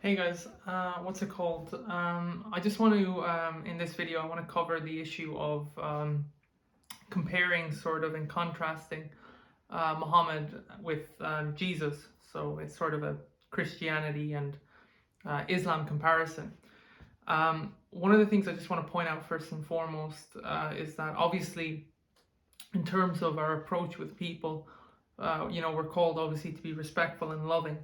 Hey guys, what's it called? I just want to, in this video, I want to cover the issue of comparing sort of and contrasting Muhammad with Jesus. So it's sort of a Christianity and Islam comparison. One of the things I just want to point out first and foremost is that obviously, in terms of our approach with people, we're called obviously to be respectful and loving.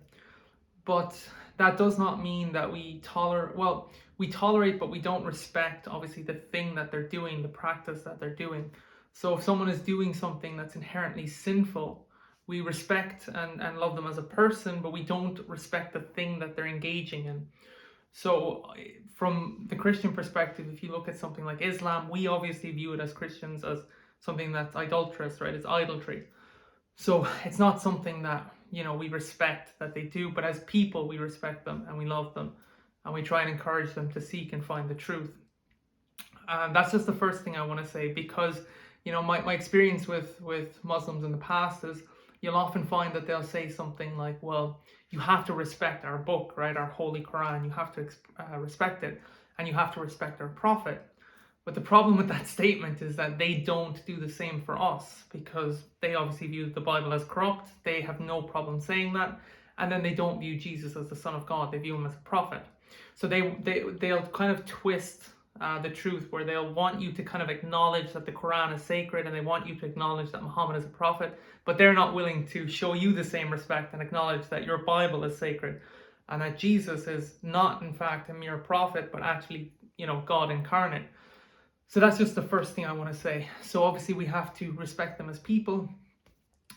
But that does not mean that we tolerate, but we don't respect obviously the thing that they're doing, the practice that they're doing. So if someone is doing something that's inherently sinful, we respect and love them as a person, but we don't respect the thing that they're engaging in. So from the Christian perspective, if you look at something like Islam, we obviously view it as Christians as something that's idolatrous, right? It's idolatry. So it's not something that, we respect that they do, but as people, we respect them and we love them and we try and encourage them to seek and find the truth. That's just the first thing I want to say because, my experience with Muslims in the past is you'll often find that they'll say something like, well, you have to respect our book, right? Our Holy Quran, you have to respect it and you have to respect our Prophet. But the problem with that statement is that they don't do the same for us because they obviously view the Bible as corrupt. They have no problem saying that. And then they don't view Jesus as the Son of God. They view him as a prophet. So they'll kind of twist the truth where they'll want you to kind of acknowledge that the Quran is sacred and they want you to acknowledge that Muhammad is a prophet, but they're not willing to show you the same respect and acknowledge that your Bible is sacred and that Jesus is not, in fact, a mere prophet, but actually, God incarnate. So that's just the first thing I want to say. So obviously we have to respect them as people,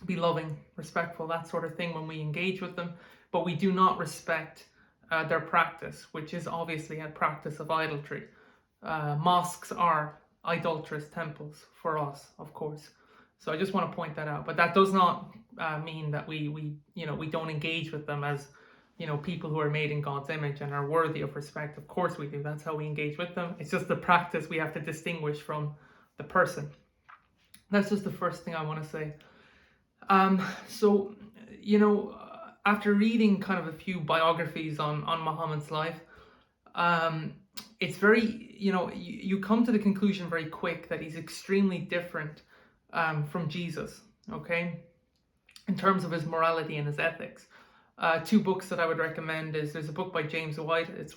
be loving, respectful, that sort of thing when we engage with them. But we do not respect their practice, which is obviously a practice of idolatry. Mosques are idolatrous temples for us, of course. So I just want to point that out. But that does not mean that we don't engage with them as people who are made in God's image and are worthy of respect. Of course we do. That's how we engage with them. It's just the practice we have to distinguish from the person. That's just the first thing I want to say. So, after reading kind of a few biographies on Muhammad's life, it's very, you come to the conclusion very quick that he's extremely different from Jesus, okay, in terms of his morality and his ethics. Two books that I would recommend is there's a book by James White. It's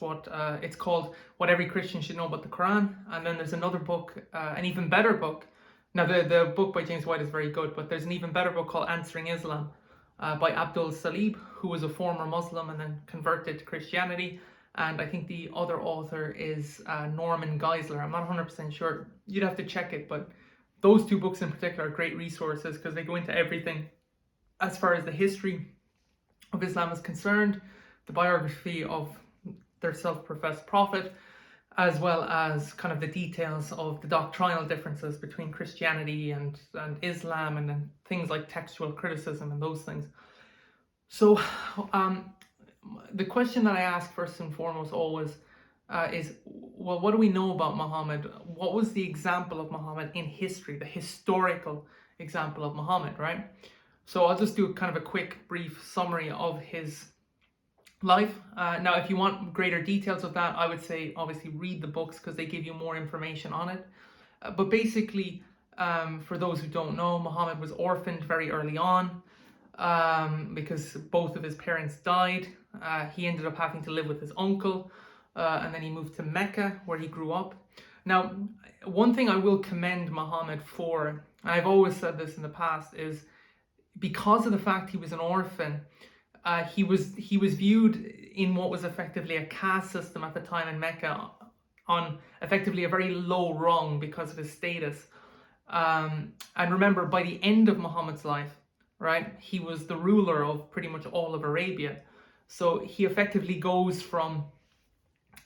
called What Every Christian Should Know About the Quran, and then there's another book, an even better book. Now the book by James White is very good, but there's an even better book called Answering Islam by Abdul Salib, who was a former Muslim and then converted to Christianity. And I think the other author is Norman Geisler. I'm not 100% sure. You'd have to check it, but those two books in particular are great resources because they go into everything as far as the history of Islam is concerned, the biography of their self-professed prophet, as well as kind of the details of the doctrinal differences between Christianity and Islam, and then things like textual criticism and those things. So the question that I ask first and foremost always is, well, what do we know about Muhammad? What was the example of Muhammad in history, the historical example of Muhammad, right? So I'll just do kind of a quick, brief summary of his life. Now, if you want greater details of that, I would say obviously read the books because they give you more information on it. But basically, for those who don't know, Muhammad was orphaned very early on because both of his parents died. He ended up having to live with his uncle, and then he moved to Mecca where he grew up. Now, one thing I will commend Muhammad for, and I've always said this in the past, is because of the fact he was an orphan, he was viewed in what was effectively a caste system at the time in Mecca on effectively a very low rung because of his status. And remember, by the end of Muhammad's life, right, he was the ruler of pretty much all of Arabia. So he effectively goes from,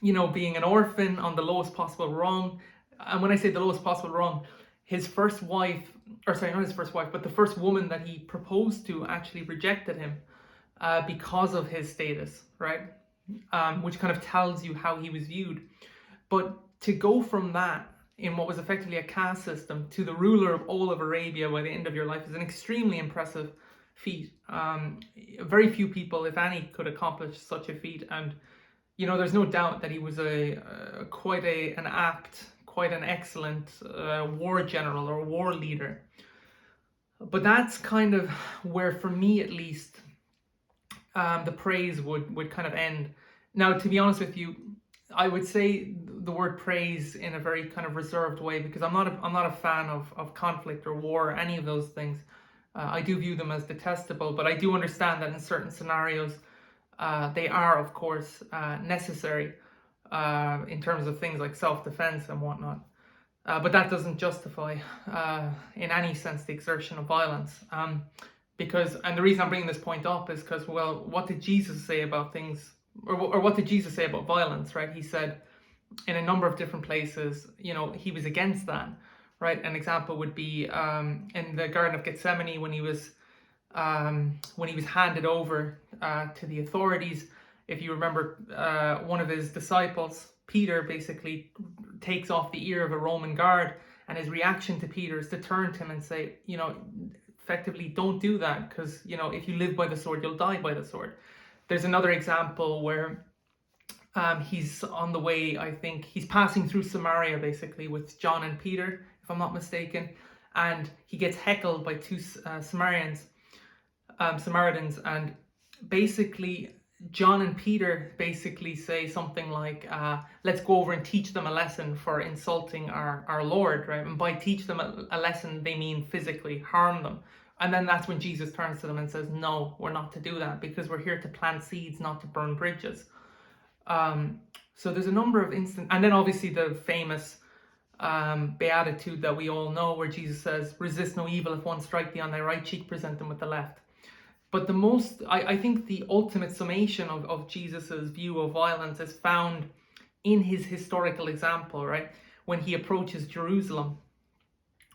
being an orphan on the lowest possible rung. And when I say the lowest possible rung, his first wife, or sorry, not his first wife, but the first woman that he proposed to actually rejected him because of his status, right? Which kind of tells you how he was viewed. But to go from that, in what was effectively a caste system, to the ruler of all of Arabia by the end of your life is an extremely impressive feat. Very few people, if any, could accomplish such a feat. And there's no doubt that he was quite an apt, quite an excellent war general or war leader. But that's kind of where, for me at least, the praise would kind of end. Now, to be honest with you, I would say the word praise in a very kind of reserved way, because I'm not a fan of conflict or war or any of those things. I do view them as detestable, but I do understand that in certain scenarios they are, of course, necessary in terms of things like self-defense and whatnot. But that doesn't justify, in any sense, the exertion of violence. And the reason I'm bringing this point up is because, well, what did Jesus say about things, or what did Jesus say about violence, right? He said in a number of different places, he was against that, right? An example would be in the Garden of Gethsemane when he was handed over to the authorities. If you remember, one of his disciples, Peter, basically takes off the ear of a Roman guard, and his reaction to Peter is to turn to him and say, effectively, don't do that, because, if you live by the sword, you'll die by the sword. There's another example where he's on the way, I think, he's passing through Samaria, basically, with John and Peter, if I'm not mistaken, and he gets heckled by two Samaritans, and basically John and Peter basically say something like, let's go over and teach them a lesson for insulting our Lord, right? And by teach them a lesson, they mean physically harm them. And then that's when Jesus turns to them and says, no, we're not to do that, because we're here to plant seeds, not to burn bridges. So there's a number of instances, and then obviously the famous beatitude that we all know, where Jesus says, resist no evil. If one strike thee on thy right cheek, present them with the left. But I think the ultimate summation of Jesus's view of violence is found in his historical example, right? When he approaches Jerusalem,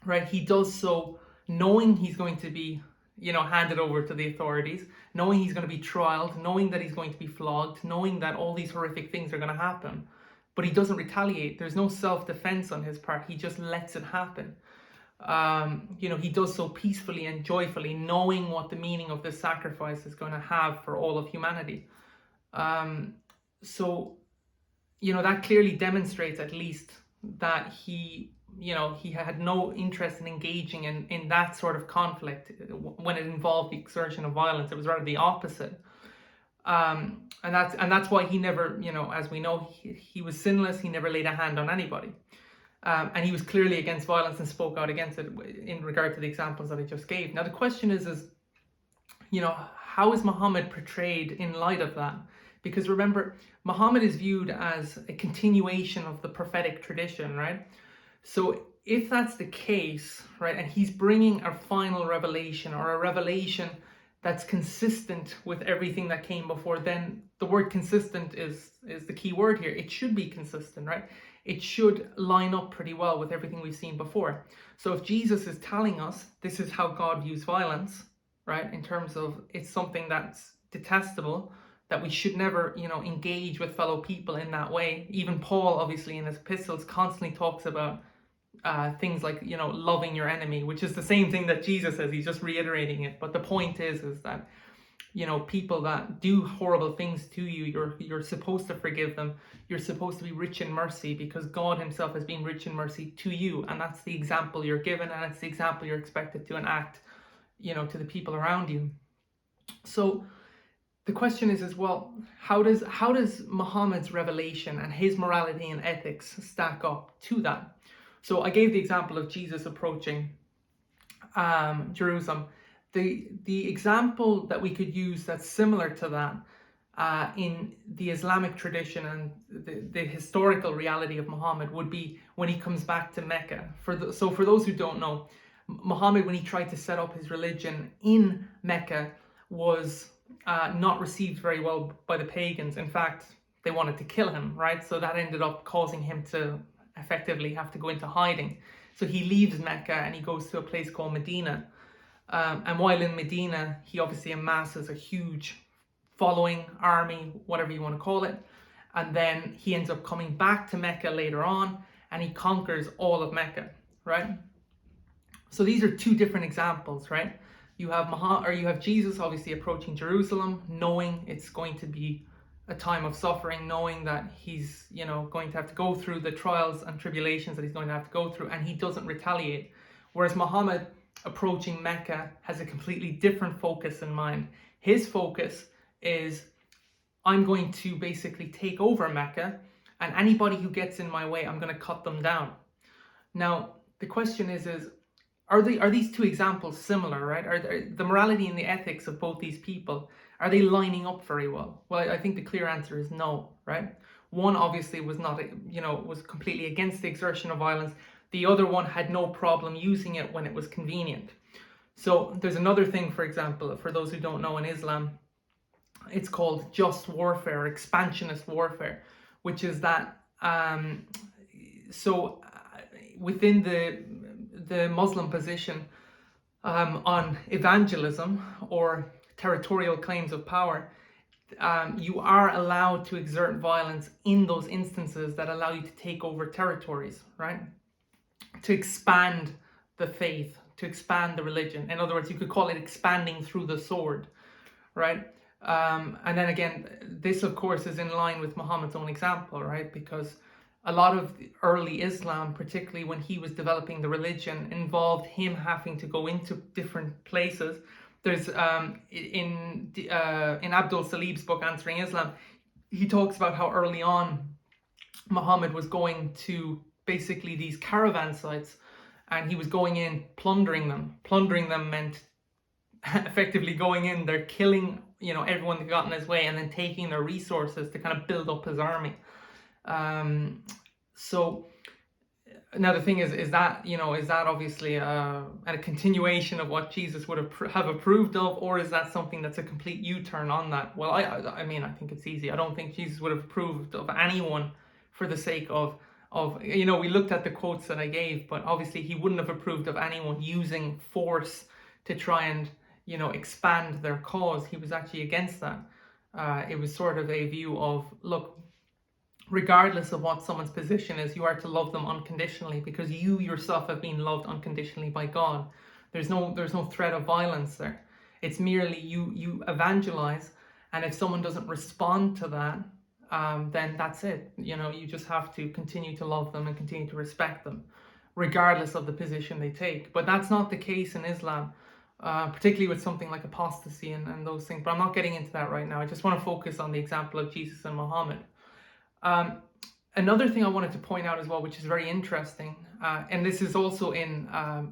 right? He does so knowing he's going to be, handed over to the authorities, knowing he's going to be trialed, knowing that he's going to be flogged, knowing that all these horrific things are going to happen. But he doesn't retaliate. There's no self-defense on his part. He just lets it happen. He does so peacefully and joyfully, knowing what the meaning of this sacrifice is going to have for all of humanity. So that clearly demonstrates, at least, that he had no interest in engaging in that sort of conflict when it involved the exertion of violence. It was rather the opposite. And that's why he never, as we know, he was sinless. He never laid a hand on anybody. And he was clearly against violence and spoke out against it in regard to the examples that I just gave. Now, the question is, how is Muhammad portrayed in light of that? Because remember, Muhammad is viewed as a continuation of the prophetic tradition, right? So if that's the case, right, and he's bringing a final revelation, or a revelation that's consistent with everything that came before, then the word consistent is the key word here. It should be consistent, right? It should line up pretty well with everything we've seen before. So if Jesus is telling us this is how God views violence, right, in terms of it's something that's detestable, that we should never, engage with fellow people in that way. Even Paul, obviously, in his epistles constantly talks about things like, loving your enemy, which is the same thing that Jesus says. He's just reiterating it. But the point is that, people that do horrible things to you, you're supposed to forgive them. You're supposed to be rich in mercy, because God himself has been rich in mercy to you. And that's the example you're given, and it's the example you're expected to enact, to the people around you. So the question is well, how does Muhammad's revelation and his morality and ethics stack up to that? So I gave the example of Jesus approaching Jerusalem. The example that we could use that's similar to that in the Islamic tradition and the historical reality of Muhammad would be when he comes back to Mecca. So for those who don't know, Muhammad, when he tried to set up his religion in Mecca, was not received very well by the pagans. In fact, they wanted to kill him, right? So that ended up causing him to effectively have to go into hiding. So he leaves Mecca and he goes to a place called Medina. And while in Medina, he obviously amasses a huge following, army, whatever you want to call it. And then he ends up coming back to Mecca later on, and he conquers all of Mecca, right? So these are two different examples, right? You have Jesus obviously approaching Jerusalem, knowing it's going to be, a time of suffering, knowing that he's, going to have to go through the trials and tribulations that he's going to have to go through, and he doesn't retaliate. Whereas Muhammad, approaching Mecca, has a completely different focus in mind. His focus is, I'm going to basically take over Mecca, and anybody who gets in my way, I'm going to cut them down. Now, the question is are these two examples similar, right? Are the morality and the ethics of both these people, are they lining up very well? Well, I think the clear answer is no, right? One obviously was not, was completely against the exertion of violence. The other one had no problem using it when it was convenient. So there's another thing, for example, for those who don't know, in Islam, it's called just warfare, expansionist warfare, which is that within the Muslim position on evangelism or territorial claims of power, you are allowed to exert violence in those instances that allow you to take over territories, right? To expand the faith, to expand the religion. In other words, you could call it expanding through the sword, right? And then again, this of course is in line with Muhammad's own example, right? Because a lot of early Islam, particularly when he was developing the religion, involved him having to go into different places. There's in Abdul Salib's book Answering Islam, he talks about how early on Muhammad was going to basically these caravan sites, and he was going in plundering them. Plundering them meant effectively going in there, killing everyone that got in his way, and then taking their resources to kind of build up his army. So now the thing is that obviously a continuation of what Jesus would have approved of, or is that something that's a complete U-turn on that? Well, I mean, I think it's easy. I don't think Jesus would have approved of anyone for the sake of we looked at the quotes that I gave, but obviously he wouldn't have approved of anyone using force to try and expand their cause. He was actually against that. It was sort of a view of, look, regardless of what someone's position is, you are to love them unconditionally, because you yourself have been loved unconditionally by God. There's no threat of violence there. It's merely you evangelize, and if someone doesn't respond to that, then that's it. You just have to continue to love them and continue to respect them, regardless of the position they take. But that's not the case in Islam. Particularly with something like apostasy and those things. But I'm not getting into that right now. I just want to focus on the example of Jesus and Muhammad. Another thing I wanted to point out as well, which is very interesting, and this is also in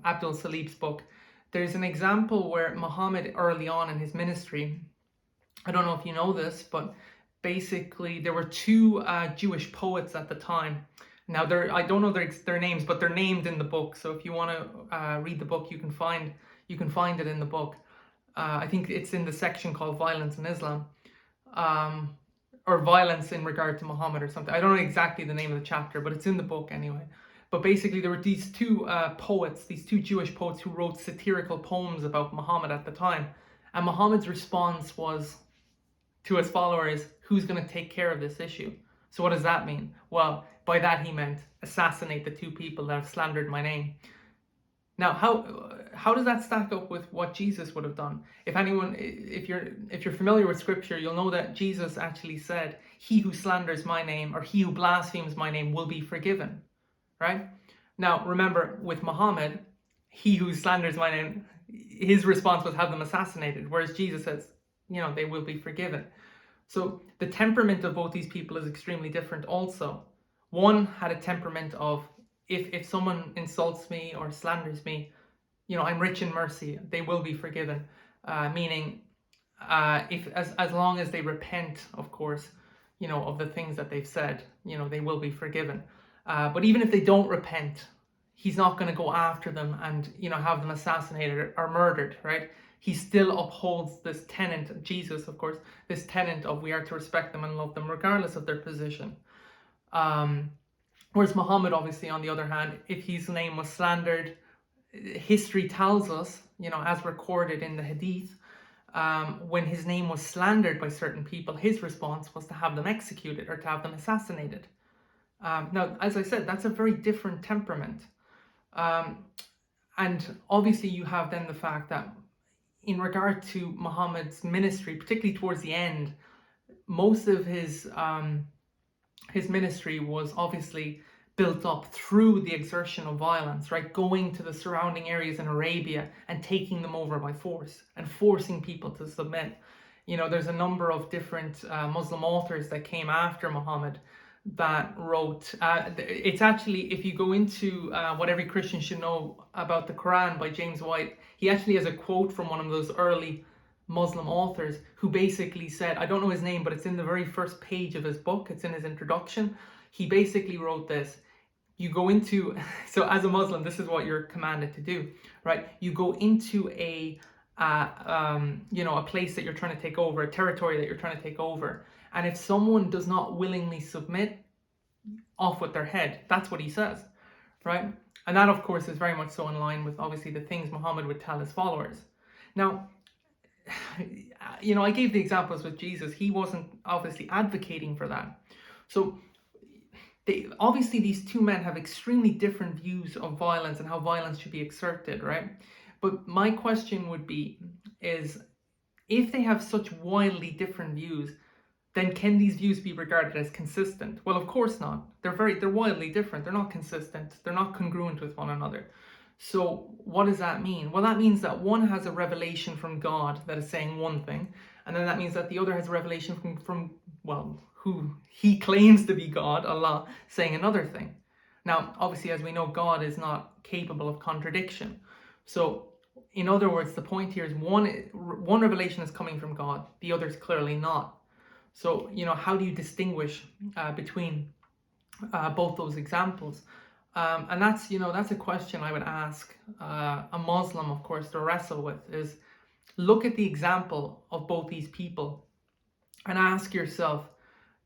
Abdul Salib's book, there's an example where Muhammad, early on in his ministry, I don't know if you know this, but basically there were two Jewish poets at the time. Now, I don't know their names, but they're named in the book. So if you want to read the book, you can find it in the book. I think it's in the section called Violence in Islam, or Violence in Regard to Muhammad or something. I don't know exactly the name of the chapter, but it's in the book anyway. But basically there were these two poets, these two Jewish poets, who wrote satirical poems about Muhammad at the time. And Muhammad's response was to his followers, who's going to take care of this issue? So what does that mean? Well, by that he meant assassinate the two people that have slandered my name. Now, how does that stack up with what Jesus would have done? If you're familiar with scripture, you'll know that Jesus actually said, he who slanders my name or he who blasphemes my name will be forgiven, right? Now, remember, with Muhammad, he who slanders my name, his response was have them assassinated, whereas Jesus says, they will be forgiven. So the temperament of both these people is extremely different also. One had a temperament of, if someone insults me or slanders me, I'm rich in mercy, they will be forgiven. Meaning, as long as they repent, of course, of the things that they've said, they will be forgiven. But even if they don't repent, he's not going to go after them and, have them assassinated or murdered, right? He still upholds this tenet, Jesus, of course, this tenet of we are to respect them and love them regardless of their position. Whereas Muhammad, obviously, on the other hand, if his name was slandered, history tells us, as recorded in the Hadith, when his name was slandered by certain people, his response was to have them executed or to have them assassinated. Now, as I said, that's a very different temperament. And obviously you have then the fact that in regard to Muhammad's ministry, particularly towards the end, most of his ministry was obviously built up through the exertion of violence, right? Going to the surrounding areas in Arabia and taking them over by force and forcing people to submit. You know, there's a number of different Muslim authors that came after Muhammad that wrote, it's actually, if you go into What Every Christian Should Know About the Quran by James White, he actually has a quote from one of those early Muslim authors who basically said, I don't know his name, but it's in the very first page of his book, it's in his introduction. He basically wrote this: you go into, so as a Muslim, this is what you're commanded to do, right? You go into a place that you're trying to take over, a territory that you're trying to take over, and if someone does not willingly submit, off with their head. That's what he says, right? And that, of course, is very much so in line with obviously the things Muhammad would tell his followers. Now, you know, I gave the examples with Jesus. He wasn't obviously advocating for that. So obviously these two men have extremely different views of violence and how violence should be exerted, right? But my question would be, is if they have such wildly different views, then can these views be regarded as consistent? Well, of course not. They're wildly different. They're not consistent. They're not congruent with one another. So what does that mean? Well, that means that one has a revelation from God that is saying one thing, and then that means that the other has a revelation from who he claims to be God, Allah, saying another thing. Now, obviously, as we know, God is not capable of contradiction. So, in other words, the point here is one revelation is coming from God, the other is clearly not. So, you know, how do you distinguish between both those examples? And that's a question I would ask a Muslim, of course, to wrestle with, is look at the example of both these people and ask yourself,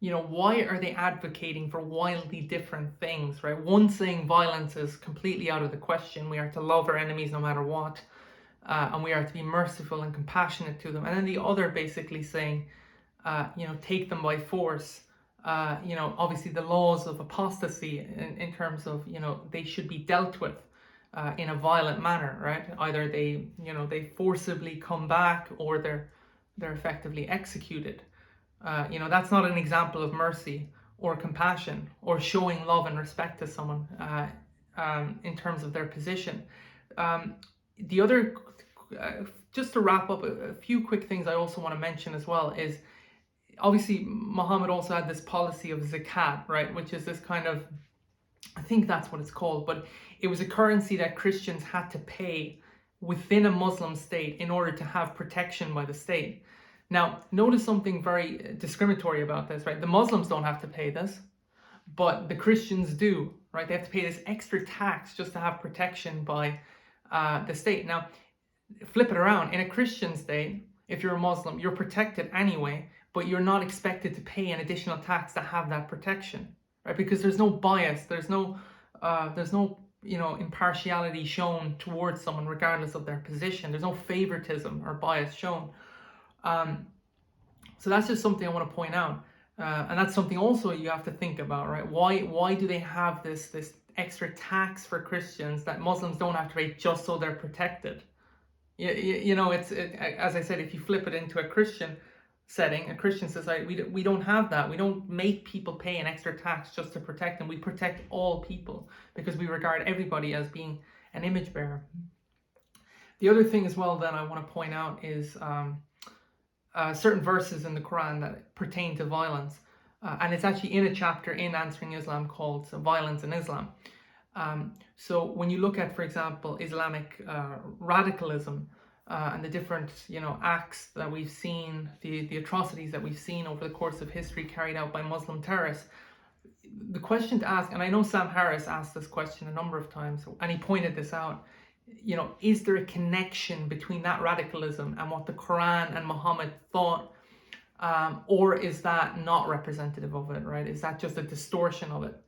you know, why are they advocating for wildly different things, right? One saying violence is completely out of the question. We are to love our enemies no matter what, and we are to be merciful and compassionate to them. And then the other basically saying, take them by force. Obviously the laws of apostasy in terms of, they should be dealt with in a violent manner, right? Either they forcibly come back or they're effectively executed. That's not an example of mercy or compassion or showing love and respect to someone in terms of their position. The other, just to wrap up, a few quick things I also want to mention as well is, obviously, Muhammad also had this policy of zakat, right, which is this kind of, I think that's what it's called, but it was a currency that Christians had to pay within a Muslim state in order to have protection by the state. Now, notice something very discriminatory about this, right? The Muslims don't have to pay this, but the Christians do, right? They have to pay this extra tax just to have protection by the state. Now, flip it around. In a Christian state, if you're a Muslim, you're protected anyway, but you're not expected to pay an additional tax to have that protection, right? Because there's no bias, there's no impartiality shown towards someone regardless of their position. There's no favoritism or bias shown. So that's just something I want to point out, and that's something also you have to think about, right? Why do they have this extra tax for Christians that Muslims don't have to pay just so they're protected? It's as I said, if you flip it into a Christian setting, a Christian society, we don't have that. We don't make people pay an extra tax just to protect them. We protect all people because we regard everybody as being an image bearer. The other thing as well that I want to point out is certain verses in the Quran that pertain to violence, and it's actually in a chapter in Answering Islam called Violence in Islam. So when you look at, for example, Islamic radicalism, and the different, acts that we've seen, the atrocities that we've seen over the course of history carried out by Muslim terrorists, the question to ask, and I know Sam Harris asked this question a number of times, and he pointed this out, is there a connection between that radicalism and what the Quran and Muhammad thought, or is that not representative of it, right? Is that just a distortion of it?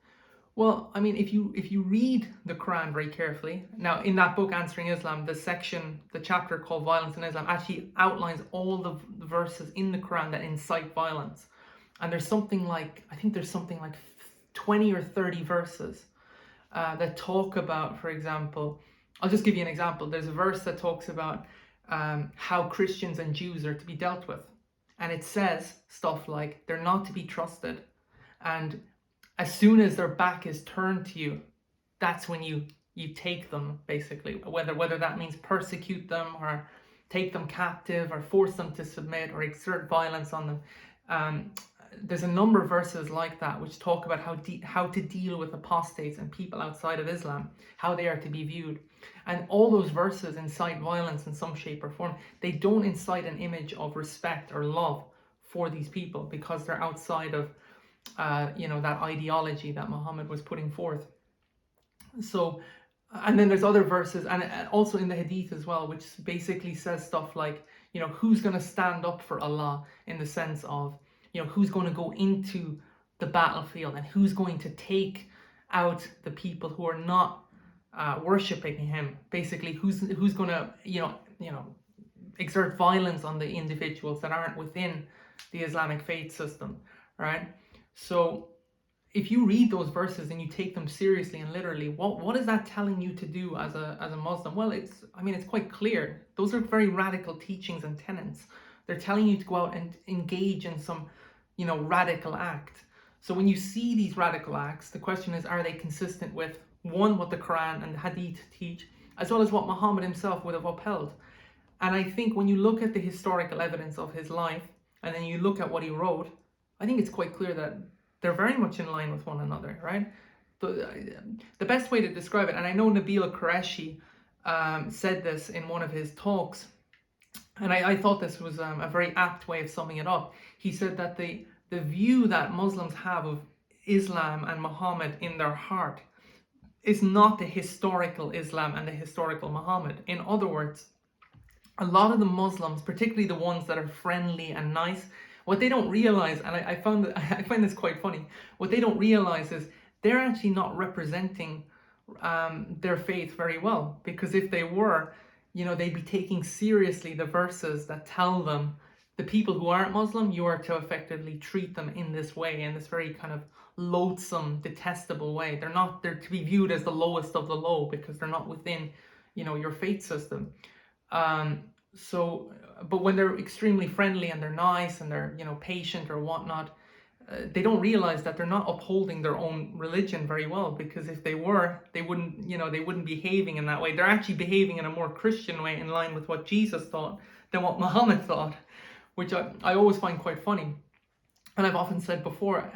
Well, I mean, if you read the Quran very carefully, now in that book, Answering Islam, the chapter called Violence in Islam actually outlines all the verses in the Quran that incite violence. And there's something like 20 or 30 verses that talk about, for example, I'll just give you an example. There's a verse that talks about how Christians and Jews are to be dealt with. And it says stuff like they're not to be trusted. And as soon as their back is turned to you, that's when you take them, basically, whether that means persecute them or take them captive or force them to submit or exert violence on them. There's a number of verses like that which talk about how to deal with apostates and people outside of Islam, how they are to be viewed. And all those verses incite violence in some shape or form. They don't incite an image of respect or love for these people because they're outside of that ideology that Muhammad was putting forth. So, and then there's other verses, and also in the Hadith as well, which basically says stuff like, who's going to stand up for Allah, in the sense of, who's going to go into the battlefield and who's going to take out the people who are not worshipping him. Basically, who's going to exert violence on the individuals that aren't within the Islamic faith system, right? So if you read those verses and you take them seriously and literally, what is that telling you to do as a Muslim? Well, it's quite clear. Those are very radical teachings and tenets. They're telling you to go out and engage in some, radical act. So when you see these radical acts, the question is, are they consistent with, one, what the Quran and the Hadith teach, as well as what Muhammad himself would have upheld? And I think when you look at the historical evidence of his life, and then you look at what he wrote, I think it's quite clear that they're very much in line with one another, right? The best way to describe it, and I know Nabil Qureshi said this in one of his talks, and I thought this was a very apt way of summing it up. He said that the view that Muslims have of Islam and Muhammad in their heart is not the historical Islam and the historical Muhammad. In other words, a lot of the Muslims, particularly the ones that are friendly and nice, what they don't realize, and I find this quite funny, what they don't realize is they're actually not representing their faith very well. Because if they were, they'd be taking seriously the verses that tell them, the people who aren't Muslim, you are to effectively treat them in this way, in this very kind of loathsome, detestable way. They're to be viewed as the lowest of the low because they're not within, your faith system. But when they're extremely friendly and they're nice and they're, patient or whatnot, they don't realize that they're not upholding their own religion very well, because if they were, they wouldn't be behaving in that way. They're actually behaving in a more Christian way, in line with what Jesus thought than what Muhammad thought, which I always find quite funny. And I've often said before,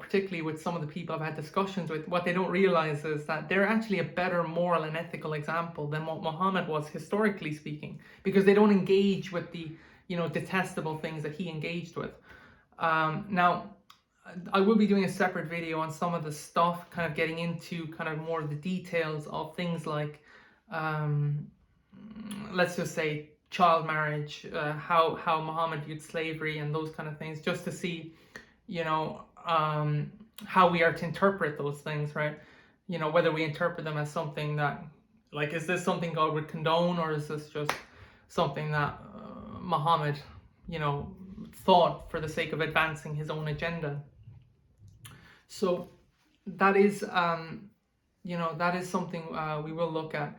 particularly with some of the people I've had discussions with, what they don't realize is that they're actually a better moral and ethical example than what Muhammad was, historically speaking, because they don't engage with the, detestable things that he engaged with. Now, I will be doing a separate video on some of the stuff, kind of getting into kind of more of the details of things like, let's just say, child marriage, how Muhammad viewed slavery and those kind of things, just to see, how we are to interpret those things, right? Whether we interpret them as something that, like, is this something God would condone, or is this just something that Muhammad, thought for the sake of advancing his own agenda? So that is, that is something we will look at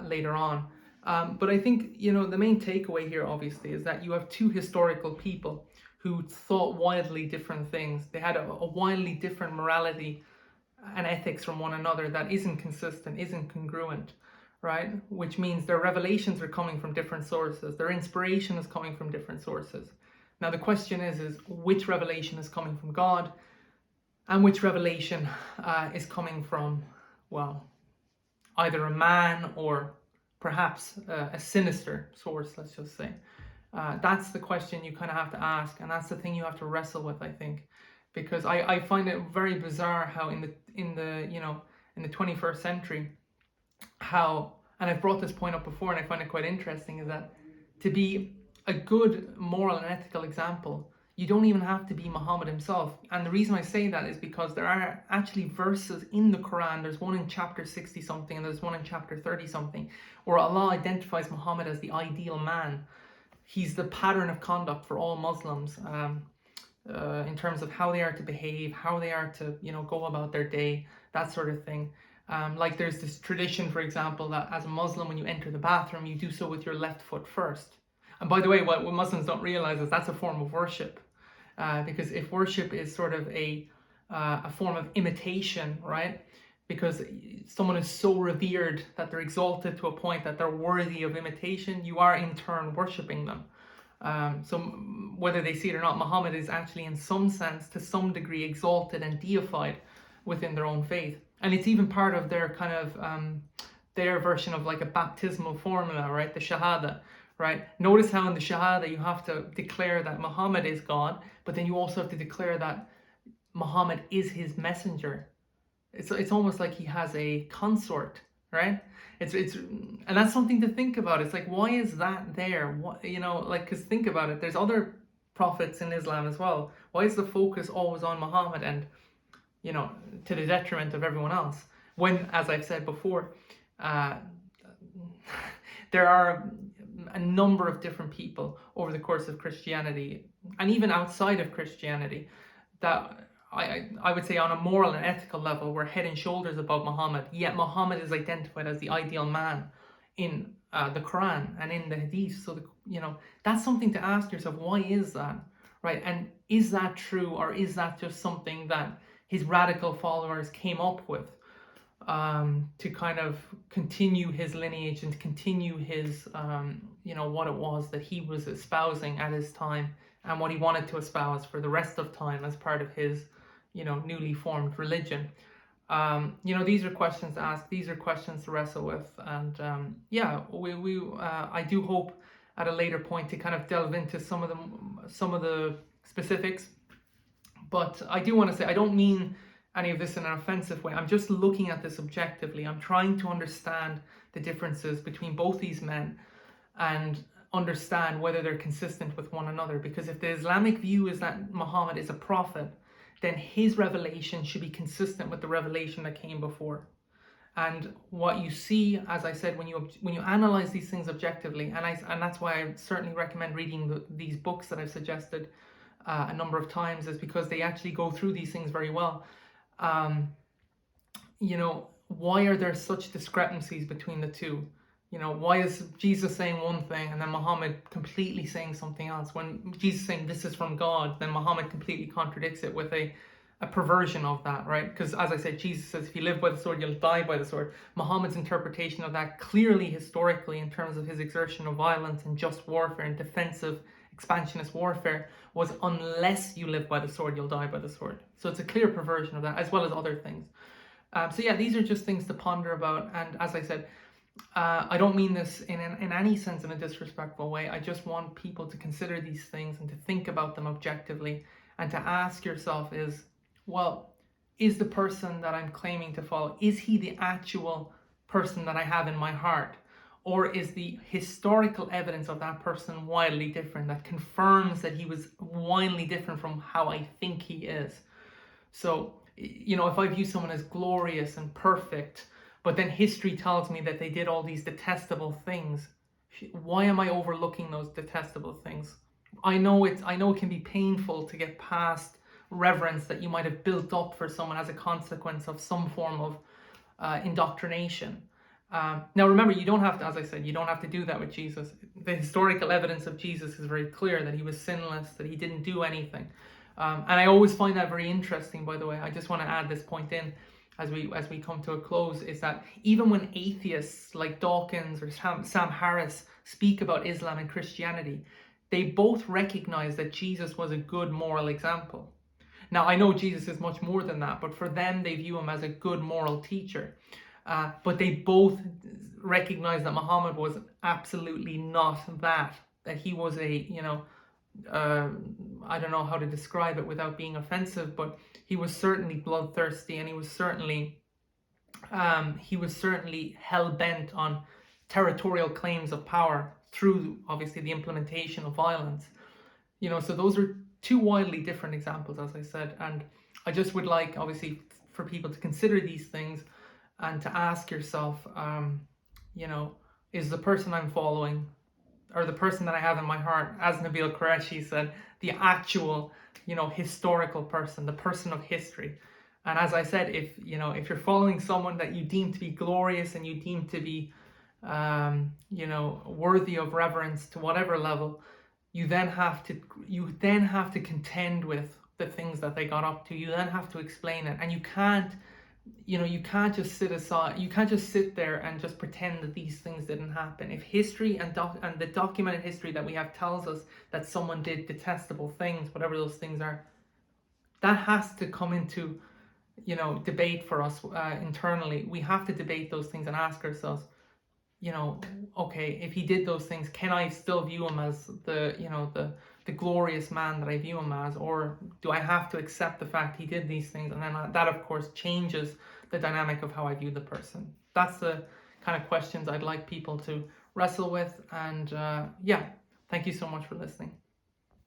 later on. But I think, the main takeaway here, obviously, is that you have two historical people who thought wildly different things. They had a wildly different morality and ethics from one another that isn't consistent, isn't congruent, right? Which means their revelations are coming from different sources. Their inspiration is coming from different sources. Now the question is which revelation is coming from God, and which revelation is coming from, well, either a man or perhaps a sinister source, let's just say. That's the question you kind of have to ask, and that's the thing you have to wrestle with, I think, because I find it very bizarre how in the 21st century, how, and I've brought this point up before and I find it quite interesting, is that to be a good moral and ethical example, you don't even have to be Muhammad himself. And the reason I say that is because there are actually verses in the Quran, there's one in chapter 60 something and there's one in chapter 30 something, where Allah identifies Muhammad as the ideal man. He's the pattern of conduct for all Muslims, in terms of how they are to behave, how they are to, go about their day, that sort of thing. Like there's this tradition, for example, that as a Muslim, when you enter the bathroom, you do so with your left foot first. And by the way, what Muslims don't realize is that's a form of worship. Because if worship is sort of a form of imitation, right? Because someone is so revered that they're exalted to a point that they're worthy of imitation, you are in turn worshipping them. So whether they see it or not, Muhammad is actually in some sense, to some degree, exalted and deified within their own faith. And it's even part of their kind of, their version of like a baptismal formula, right? The Shahada, right? Notice how in the Shahada you have to declare that Muhammad is God, but then you also have to declare that Muhammad is his messenger. It's almost like he has a consort, right? It's and that's something to think about. It's like, why is that there? What, you know, like, because think about it. There's other prophets in Islam as well. Why is the focus always on Muhammad and, you know, to the detriment of everyone else? When, as I've said before, there are a number of different people over the course of Christianity, and even outside of Christianity, that I would say on a moral and ethical level we're head and shoulders above Muhammad, yet Muhammad is identified as the ideal man in the Quran and in the Hadith. So, you know, that's something to ask yourself, why is that, right? And is that true, or is that just something that his radical followers came up with to kind of continue his lineage and to continue his, you know, what it was that he was espousing at his time and what he wanted to espouse for the rest of time as part of his, you know, newly formed religion. You know, these are questions to ask, these are questions to wrestle with, and yeah, I do hope at a later point to kind of delve into some of the specifics. But I do want to say, I don't mean any of this in an offensive way. I'm just looking at this objectively. I'm trying to understand the differences between both these men and understand whether they're consistent with one another. Because if the Islamic view is that Muhammad is a prophet, then his revelation should be consistent with the revelation that came before. And what you see, as I said, when you analyze these things objectively, and that's why I certainly recommend reading these books that I've suggested a number of times, is because they actually go through these things very well. You know, why are there such discrepancies between the two? You know, why is Jesus saying one thing and then Muhammad completely saying something else? When Jesus saying this is from God, then Muhammad completely contradicts it with a perversion of that, right? Because as I said, Jesus says, if you live by the sword, you'll die by the sword. Muhammad's interpretation of that clearly historically in terms of his exertion of violence and just warfare and defensive expansionist warfare was, unless you live by the sword, you'll die by the sword. So it's a clear perversion of that, as well as other things. So yeah, these are just things to ponder about. And as I said, I don't mean this in any sense in a disrespectful way. I just want people to consider these things and to think about them objectively, and to ask yourself is, well, is the person that I'm claiming to follow, is he the actual person that I have in my heart? Or is the historical evidence of that person wildly different, that confirms that he was wildly different from how I think he is? So, you know, if I view someone as glorious and perfect, but then history tells me that they did all these detestable things, why am I overlooking those detestable things? I know it can be painful to get past reverence that you might have built up for someone as a consequence of some form of indoctrination. Now remember, you don't have to, as I said, you don't have to do that with Jesus. The historical evidence of Jesus is very clear, that he was sinless, that he didn't do anything. And I always find that very interesting, by the way. I just want to add this point in as we come to a close, is that even when atheists like Dawkins or Sam Harris speak about Islam and Christianity, they both recognize that Jesus was a good moral example. Now, I know Jesus is much more than that, but for them, they view him as a good moral teacher. But they both recognize that Muhammad was absolutely not that he was a, you know, I don't know how to describe it without being offensive, but he was certainly bloodthirsty, and he was certainly hell-bent on territorial claims of power through, obviously, the implementation of violence. You know, so those are two wildly different examples, as I said, and I just would like, obviously, for people to consider these things and to ask yourself, you know, is the person I'm following, or the person that I have in my heart, as Nabil Qureshi said, the actual, you know, historical person, the person of history? And as I said, if you're following someone that you deem to be glorious and you deem to be worthy of reverence to whatever level, you then have to contend with the things that they got up to. You then have to explain it, and you can't just sit there and just pretend that these things didn't happen. If history and the documented history that we have tells us that someone did detestable things, whatever those things are, that has to come into debate for us internally. We have to debate those things and ask ourselves, okay, if he did those things, can I still view him as the glorious man that I view him as, or do I have to accept the fact he did these things? And then that, of course, changes the dynamic of how I view the person. That's the kind of questions I'd like people to wrestle with. And yeah, thank you so much for listening.